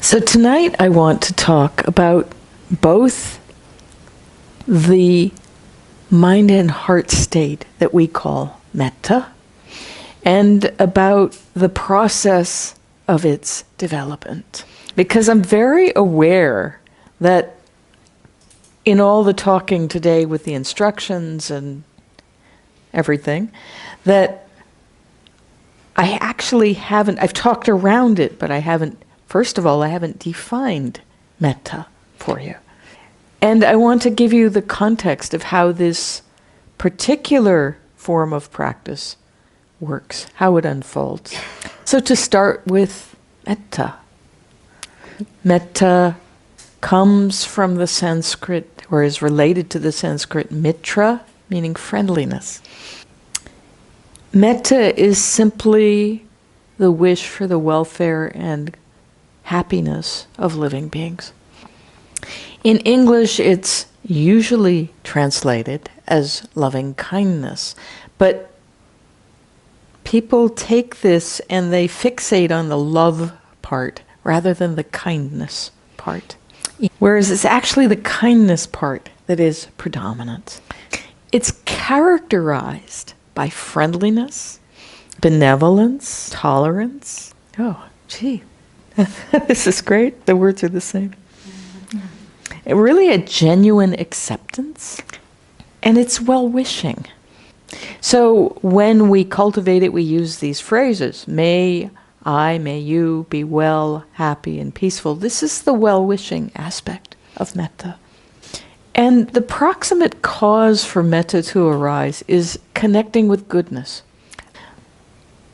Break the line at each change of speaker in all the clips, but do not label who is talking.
So tonight I want to talk about both the mind and heart state that we call metta and about the process of its development. Because I'm very aware that in all the talking today with the instructions and everything, that I actually haven't, I've talked around it, but I haven't, first of all, I haven't defined metta for you. And I want to give you the context of how this particular form of practice works, how it unfolds. So to start with metta. Metta comes from the Sanskrit, or is related to the Sanskrit mitra, meaning friendliness. Metta is simply the wish for the welfare and happiness of living beings. In English, it's usually translated as loving kindness, but people take this and they fixate on the love part rather than the kindness part. Whereas it's actually the kindness part that is predominant. It's characterized by friendliness, benevolence, tolerance. Oh, gee, this is great. The words are the same. Really a genuine acceptance, and it's well-wishing. So when we cultivate it, we use these phrases. May you be well, happy, and peaceful. This is the well-wishing aspect of metta. And the proximate cause for metta to arise is connecting with goodness.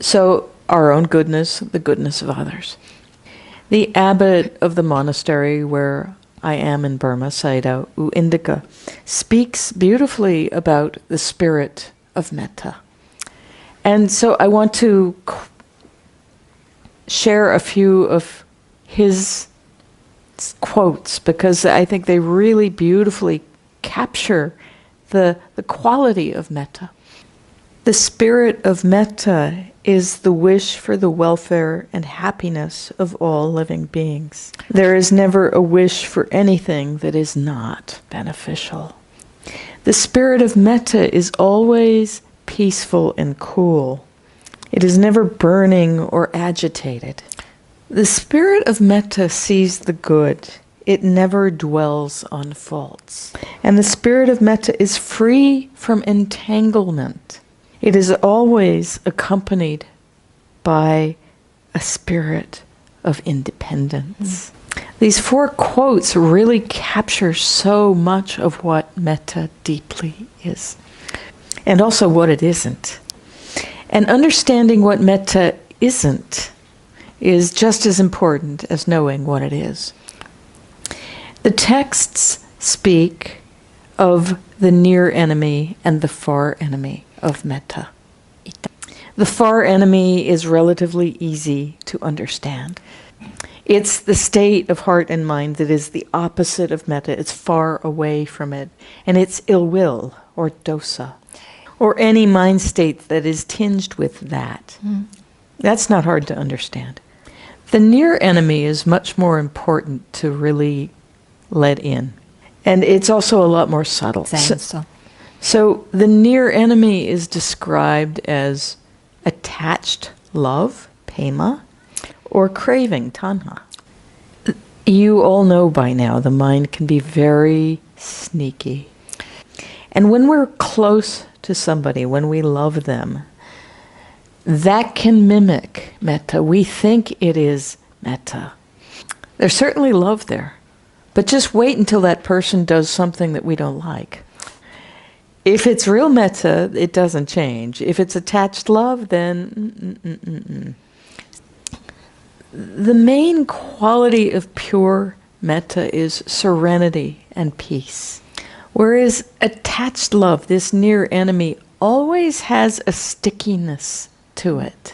So our own goodness, the goodness of others. The abbot of the monastery where I am in Burma, Sayadaw U Indaka, speaks beautifully about the spirit of metta. And so I want to share a few of his quotes because I think they really beautifully capture the quality of metta. The spirit of metta is the wish for the welfare and happiness of all living beings. There is never a wish for anything that is not beneficial. The spirit of metta is always peaceful and cool. It is never burning or agitated. The spirit of metta sees the good. It never dwells on faults. And the spirit of metta is free from entanglement. It is always accompanied by a spirit of independence. These 4 quotes really capture so much of what metta deeply is, and also what it isn't. And understanding what metta isn't is just as important as knowing what it is. The texts speak of the near enemy and the far enemy of metta. The far enemy is relatively easy to understand. It's the state of heart and mind that is the opposite of metta. It's far away from it. And it's ill will, or dosa, or any mind state that is tinged with that. That's not hard to understand. The near enemy is much more important to really let in. And it's also a lot more subtle. So the near enemy is described as attached love, prema, or craving, tanha. You all know by now the mind can be very sneaky. And when we're close to somebody, when we love them, that can mimic metta. We think it is metta. There's certainly love there. But just wait until that person does something that we don't like. If it's real metta, it doesn't change. If it's attached love, then The main quality of pure metta is serenity and peace. Whereas attached love, this near enemy, always has a stickiness to it.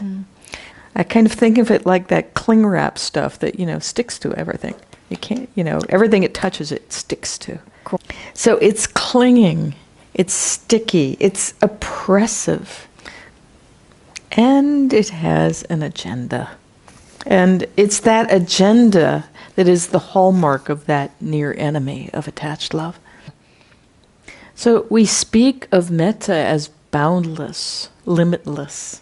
I kind of think of it like that cling wrap stuff that, sticks to everything. You can't, everything it touches, it sticks to. Cool. So it's clinging, it's sticky, it's oppressive, and it has an agenda. And it's that agenda that is the hallmark of that near enemy of attached love. So we speak of metta as boundless, limitless.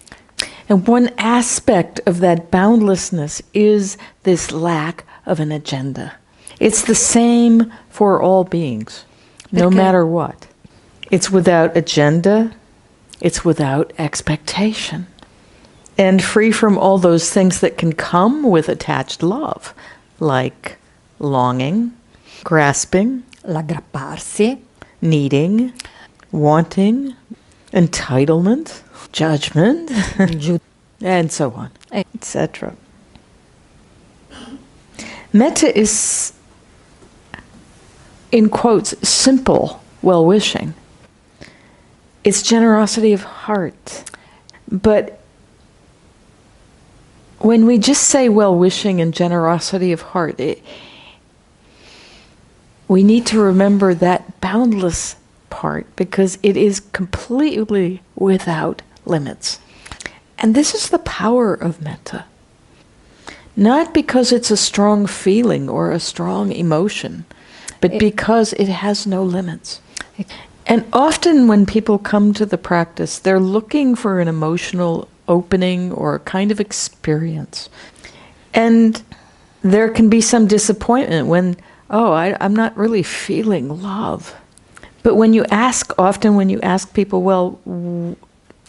And one aspect of that boundlessness is this lack of an agenda. It's the same for all beings, no matter what. It's without agenda, it's without expectation, and free from all those things that can come with attached love, like longing, grasping,
l'aggrapparsi,
needing, wanting, entitlement, judgment, and so on, etc. Metta is, in quotes, simple well-wishing. It's generosity of heart. But when we just say well-wishing and generosity of heart, we need to remember that boundless part, because it is completely without limits. And this is the power of metta. Not because it's a strong feeling or a strong emotion, but because it has no limits. And often when people come to the practice, they're looking for an emotional opening or a kind of experience. And there can be some disappointment when, I'm not really feeling love. But when you ask people, well,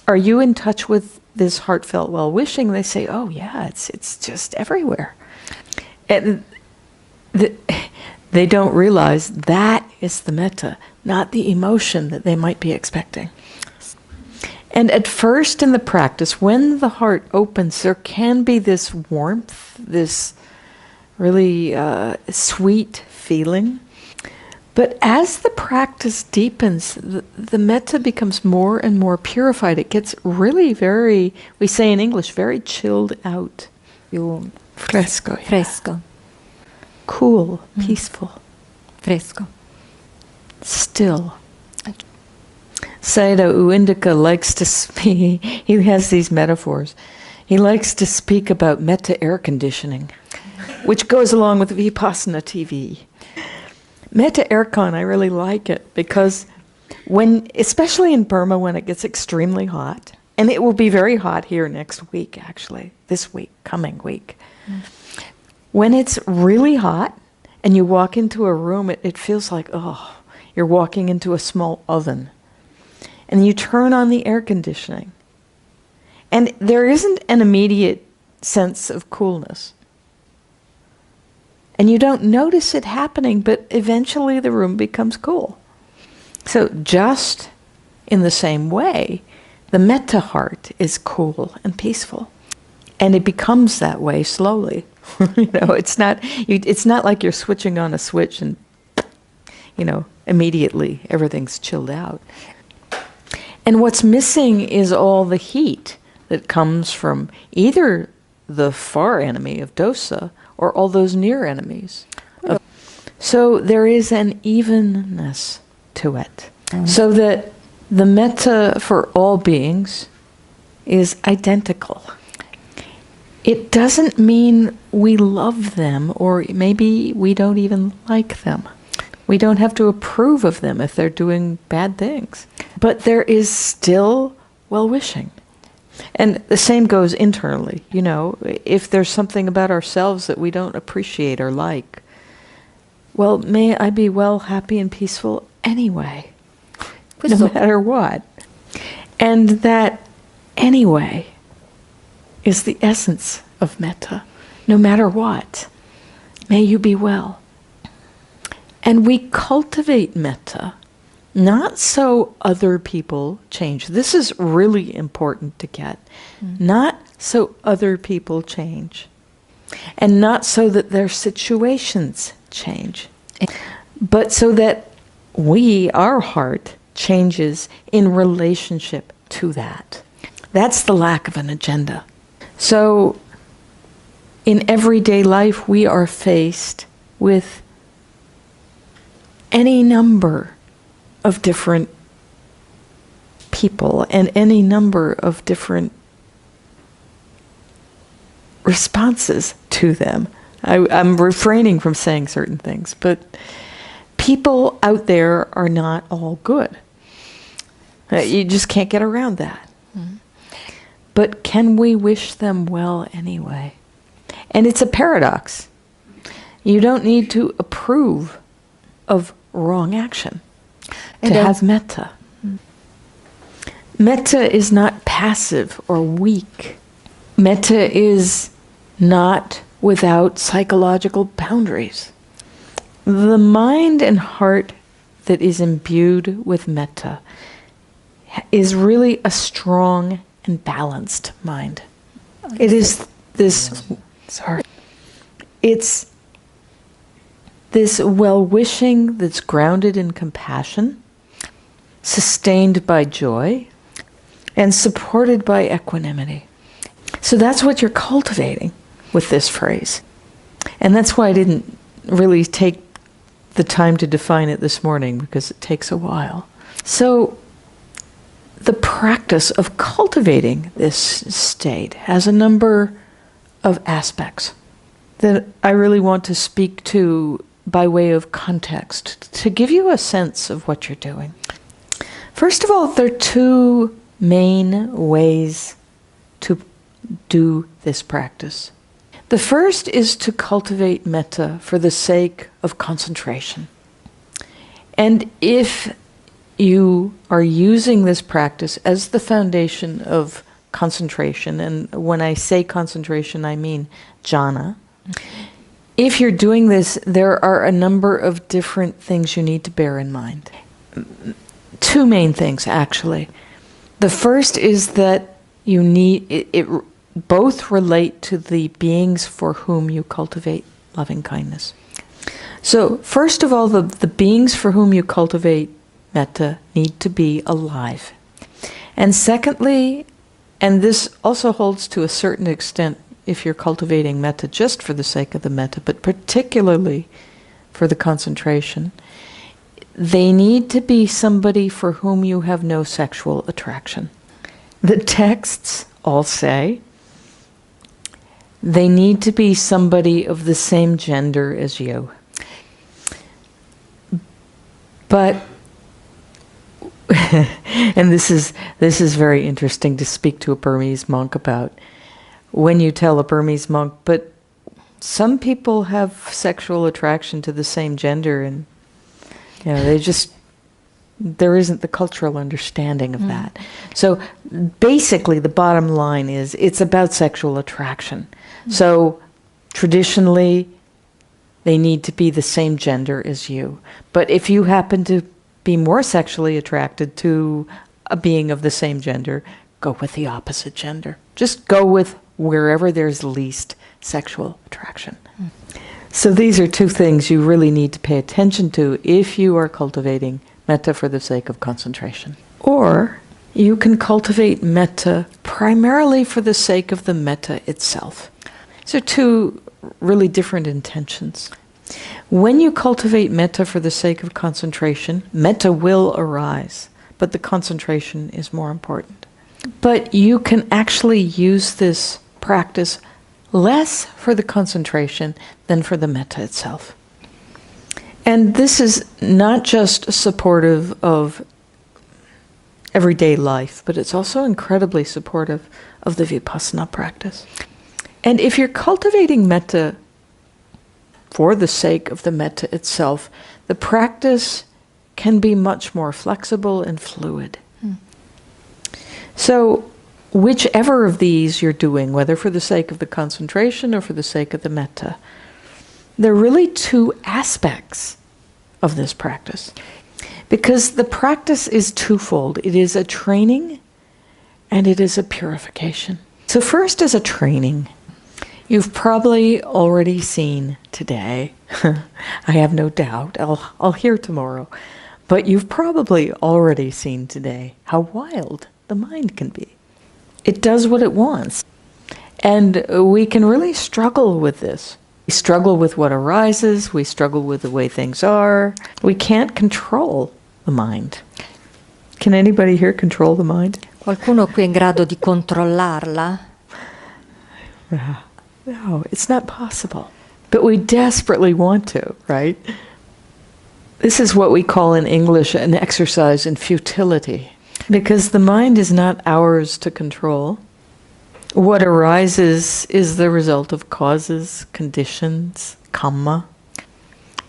are you in touch with this heartfelt well-wishing? They say, oh yeah, it's just everywhere. And they don't realize that is the metta, not the emotion that they might be expecting. And at first in the practice, when the heart opens, there can be this warmth, this really sweet feeling. But as the practice deepens, the metta becomes more and more purified. It gets really very, we say in English, very chilled out. Fresco. Yeah.
Fresco.
Cool, peaceful.
Fresco.
Still. Sayadaw U Indaka likes to speak, he has these metaphors. He likes to speak about metta air conditioning, which goes along with Vipassana TV. Metta aircon, I really like it because especially in Burma when it gets extremely hot, and it will be very hot here next week actually, this week, coming week. When it's really hot and you walk into a room, it feels like, you're walking into a small oven. And you turn on the air conditioning. And there isn't an immediate sense of coolness. And you don't notice it happening, but eventually the room becomes cool. So just in the same way, the metta heart is cool and peaceful. And it becomes that way slowly. It's not like you're switching on a switch and, immediately everything's chilled out. And what's missing is all the heat that comes from either the far enemy of dosa or all those near enemies. So there is an evenness to it. So that the metta for all beings is identical. It doesn't mean we love them, or maybe we don't even like them. We don't have to approve of them if they're doing bad things. But there is still well-wishing. And the same goes internally. If there's something about ourselves that we don't appreciate or like, well, may I be well, happy, and peaceful anyway, no matter what. And that anyway is the essence of metta. No matter what, may you be well. And we cultivate metta not so other people change. This is really important to get. Not so other people change. And not so that their situations change. But so that our heart changes in relationship to that. That's the lack of an agenda. So in everyday life, we are faced with any number of different people and any number of different responses to them. I'm refraining from saying certain things, but people out there are not all good. You just can't get around that. But can we wish them well anyway? And it's a paradox. You don't need to approve of wrong action to have metta. Metta is not passive or weak. Metta is not without psychological boundaries. The mind and heart that is imbued with metta is really a strong and balanced mind. It is this, it's this well-wishing that's grounded in compassion, sustained by joy, and supported by equanimity. So that's what you're cultivating with this phrase. And that's why I didn't really take the time to define it this morning, because it takes a while. So the practice of cultivating this state has a number of aspects that I really want to speak to by way of context, to give you a sense of what you're doing. First of all, there are two main ways to do this practice. The first is to cultivate metta for the sake of concentration. And if you are using this practice as the foundation of concentration, and when I say concentration, I mean jhana. If you're doing this, there are a number of different things you need to bear in mind. Two main things, actually. The first is that you need, it both relate to the beings for whom you cultivate loving kindness. So, first of all, the beings for whom you cultivate metta need to be alive. And secondly, and this also holds to a certain extent if you're cultivating metta just for the sake of the metta, but particularly for the concentration, they need to be somebody for whom you have no sexual attraction. The texts all say they need to be somebody of the same gender as you. But and this is very interesting to speak to a Burmese monk about. When you tell a Burmese monk, but some people have sexual attraction to the same gender, and there isn't the cultural understanding of that. So basically the bottom line is it's about sexual attraction. So traditionally they need to be the same gender as you. But if you happen to be more sexually attracted to a being of the same gender, go with the opposite gender. Just go with wherever there's least sexual attraction. So these are two things you really need to pay attention to if you are cultivating metta for the sake of concentration. Or you can cultivate metta primarily for the sake of the metta itself. These are two really different intentions. When you cultivate metta for the sake of concentration, metta will arise, but the concentration is more important. But you can actually use this practice less for the concentration than for the metta itself. And this is not just supportive of everyday life, but it's also incredibly supportive of the vipassana practice. And if you're cultivating metta for the sake of the metta itself, the practice can be much more flexible and fluid. So whichever of these you're doing, whether for the sake of the concentration or for the sake of the metta, there are really two aspects of this practice. Because the practice is twofold. It is a training and it is a purification. So first as a training, you've probably already seen today, I have no doubt, I'll hear tomorrow, but you've probably already seen today how wild the mind can be. It does what it wants. And we can really struggle with this. We struggle with what arises, we struggle with the way things are. We can't control the mind. Can anybody here control the mind?
Qualcuno qui è in grado di controllarla?
No, it's not possible. But we desperately want to, right? This is what we call in English an exercise in futility, because the mind is not ours to control. What arises is the result of causes, conditions, karma,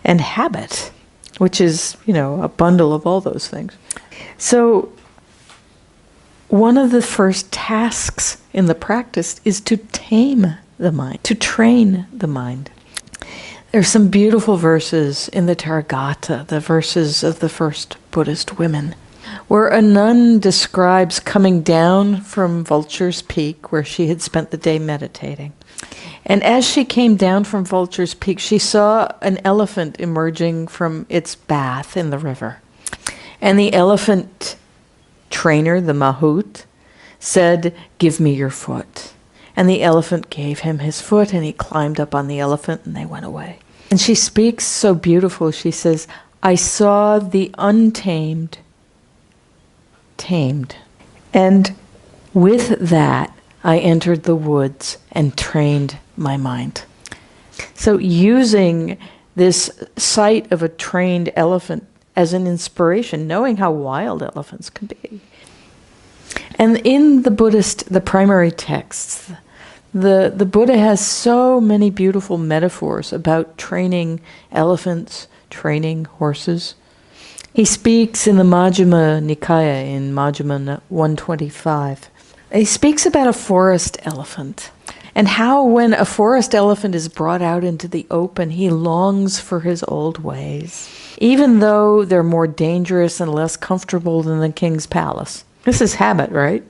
and habit, which is, a bundle of all those things. So one of the first tasks in the practice is to tame the mind, to train the mind. There's some beautiful verses in the Therigatha, the verses of the first Buddhist women, where a nun describes coming down from Vulture's Peak, where she had spent the day meditating. And as she came down from Vulture's Peak, she saw an elephant emerging from its bath in the river. And the elephant trainer, the Mahout, said, "Give me your foot." And the elephant gave him his foot, and he climbed up on the elephant, and they went away. And she speaks so beautiful. She says, "I saw the untamed tamed. And with that, I entered the woods and trained my mind." So using this sight of a trained elephant as an inspiration, knowing how wild elephants can be. And in the primary texts, the Buddha has so many beautiful metaphors about training elephants, training horses. He speaks in the Majjhima Nikaya in Majjhima 125. He speaks about a forest elephant and how when a forest elephant is brought out into the open, he longs for his old ways, even though they're more dangerous and less comfortable than the king's palace. This is habit, right?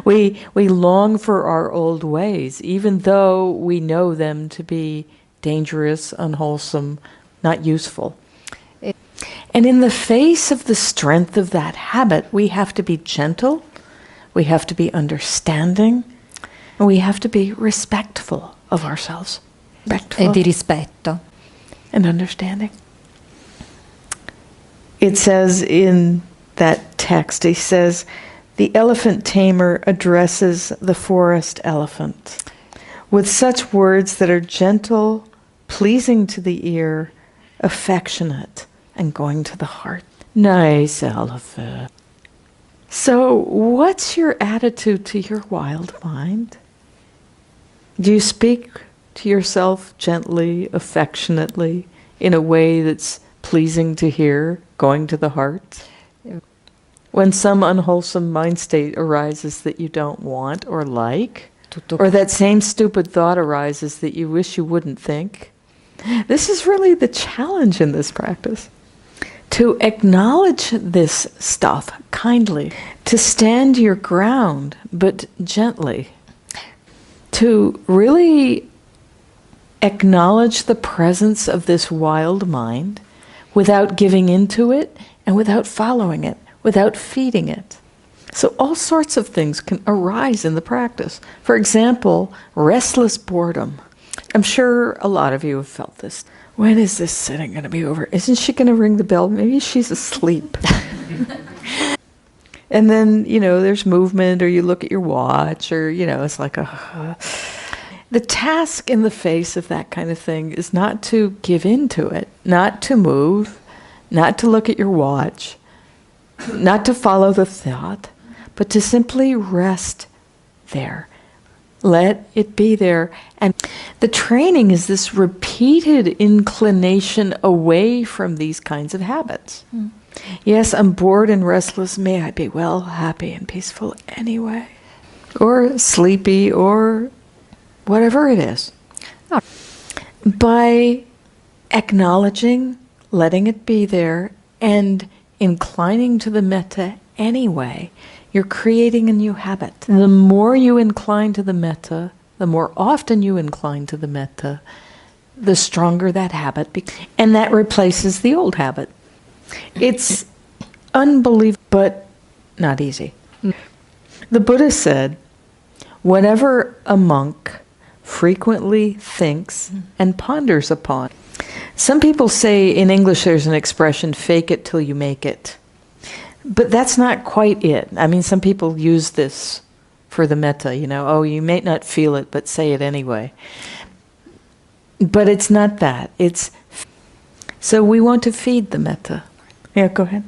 We long for our old ways, even though we know them to be dangerous, unwholesome, not useful. And in the face of the strength of that habit, we have to be gentle, we have to be understanding, and we have to be respectful of ourselves.
E di rispetto.
And understanding. It says in that text, he says, the elephant tamer addresses the forest elephant with such words that are gentle, pleasing to the ear, affectionate, and going to the heart. Nice elephant. So, what's your attitude to your wild mind? Do you speak to yourself gently, affectionately, in a way that's pleasing to hear, going to the heart? When some unwholesome mind state arises that you don't want or like, or that same stupid thought arises that you wish you wouldn't think, this is really the challenge in this practice. To acknowledge this stuff kindly, to stand your ground, but gently, to really acknowledge the presence of this wild mind without giving into it and without following it, without feeding it. So all sorts of things can arise in the practice. For example, restless boredom. I'm sure a lot of you have felt this. When is this sitting going to be over? Isn't she going to ring the bell? Maybe she's asleep. And then, there's movement, or you look at your watch, or, it's like The task in the face of that kind of thing is not to give in to it, not to move, not to look at your watch, not to follow the thought, but to simply rest there. Let it be there. And the training is this repeated inclination away from these kinds of habits. Yes, I'm bored and restless. May I be well, happy, and peaceful anyway. Or sleepy, or whatever it is. By acknowledging, letting it be there, and inclining to the metta anyway, you're creating a new habit. The more you incline to the metta, the more often you incline to the metta, the stronger that habit becomes. And that replaces the old habit. It's unbelievable, but not easy. The Buddha said, whatever a monk frequently thinks and ponders upon. Some people say in English there's an expression, fake it till you make it. But that's not quite it. I mean, some people use this for the metta, you may not feel it, but say it anyway. But it's not that. So we want to feed the metta. Yeah, go ahead.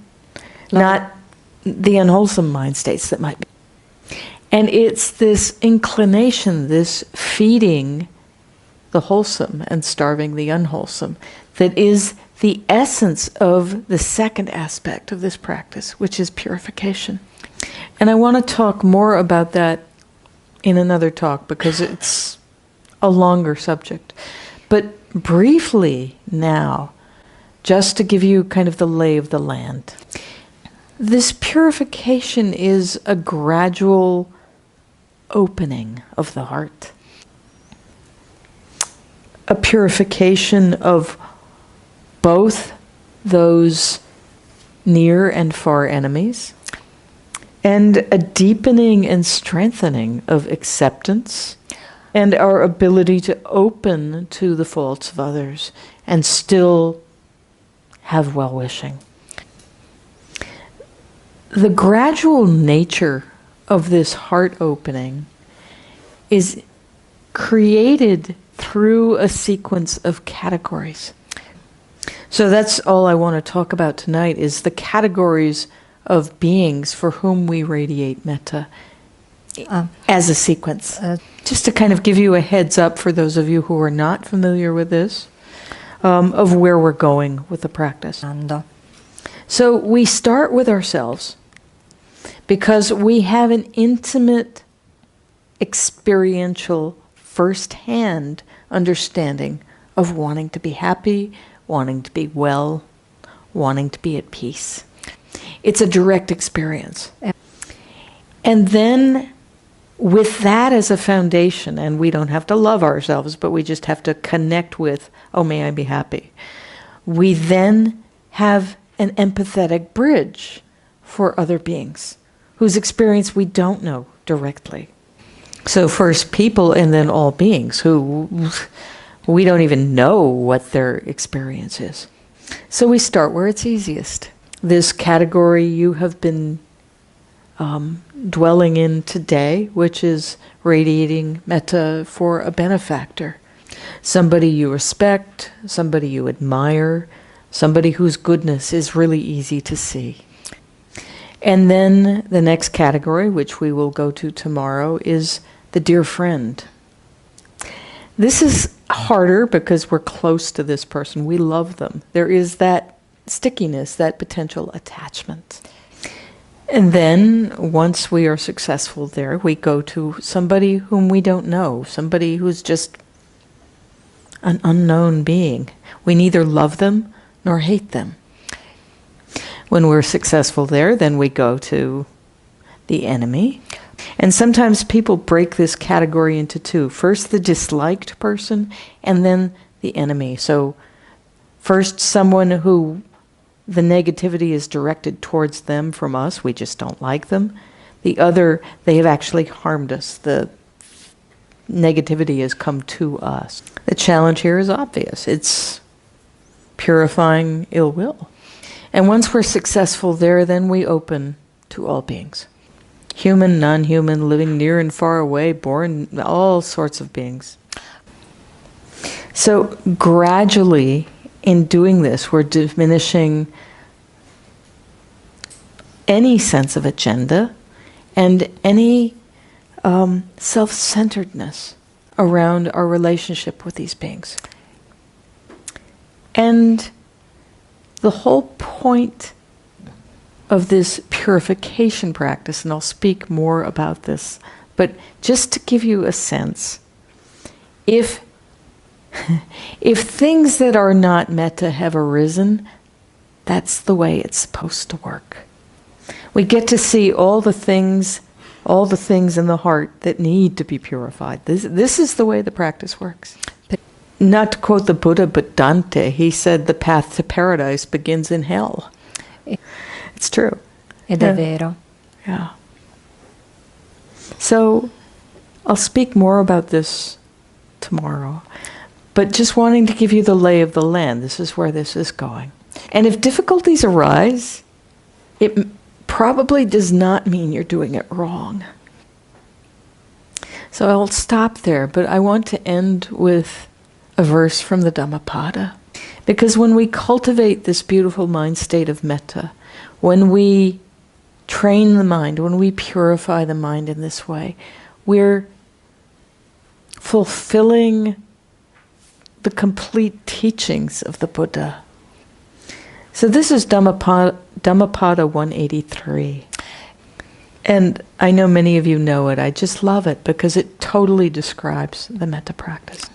Not the unwholesome mind states that might be. And it's this inclination, this feeding the wholesome and starving the unwholesome, that is the essence of the second aspect of this practice, which is purification. And I want to talk more about that in another talk because it's a longer subject. But briefly now, just to give you kind of the lay of the land. This purification is a gradual opening of the heart. A purification of both those near and far enemies, and a deepening and strengthening of acceptance and our ability to open to the faults of others and still have well-wishing. The gradual nature of this heart opening is created through a sequence of categories. So that's all I want to talk about tonight, is the categories of beings for whom we radiate metta as a sequence. Just to kind of give you a heads up for those of you who are not familiar with this, of where we're going with the practice. So we start with ourselves because we have an intimate, experiential, first-hand understanding of wanting to be happy, wanting to be well, wanting to be at peace. It's a direct experience. And then with that as a foundation, and we don't have to love ourselves, but we just have to connect with, oh, may I be happy. We then have an empathetic bridge for other beings whose experience we don't know directly. So first people and then all beings who we don't even know what their experience is. So we start where it's easiest. This category you have been dwelling in today, which is radiating metta for a benefactor. Somebody you respect, somebody you admire, somebody whose goodness is really easy to see. And then the next category, which we will go to tomorrow, is the dear friend. This is harder because we're close to this person. We love them. There is that stickiness, that potential attachment. And then, once we are successful there, we go to somebody whom we don't know, somebody who's just an unknown being. We neither love them nor hate them. When we're successful there, then we go to the enemy. And sometimes people break this category into two. First, the disliked person, and then the enemy. So, first, someone who the negativity is directed towards them from us. We just don't like them. The other, they have actually harmed us. The negativity has come to us. The challenge here is obvious. It's purifying ill will. And once we're successful there, then we open to all beings. Human, non-human, living near and far away, born, all sorts of beings. So gradually, in doing this, we're diminishing any sense of agenda and any self-centeredness around our relationship with these beings. And the whole point of this purification practice, and I'll speak more about this, but just to give you a sense, if things that are not metta have arisen, that's the way it's supposed to work. We get to see all the things in the heart that need to be purified. This is the way the practice works. Not to quote the Buddha, but Dante, he said the path to paradise begins in hell. It's true.
Ed è vero.
Yeah. So I'll speak more about this tomorrow. But just wanting to give you the lay of the land, this is where this is going. And if difficulties arise, it probably does not mean you're doing it wrong. So I'll stop there, but I want to end with a verse from the Dhammapada. Because when we cultivate this beautiful mind state of metta, when we train the mind, when we purify the mind in this way, we're fulfilling the complete teachings of the Buddha. So this is Dhammapada 183. And I know many of you know it. I just love it because it totally describes the metta practice.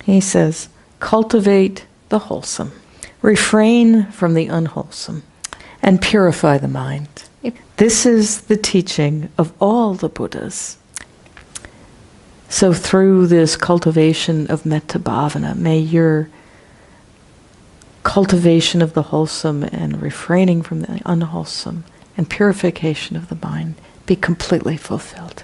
He says, cultivate the wholesome, refrain from the unwholesome, and purify the mind. This is the teaching of all the Buddhas. So through this cultivation of metta bhavana, may your cultivation of the wholesome and refraining from the unwholesome and purification of the mind be completely fulfilled.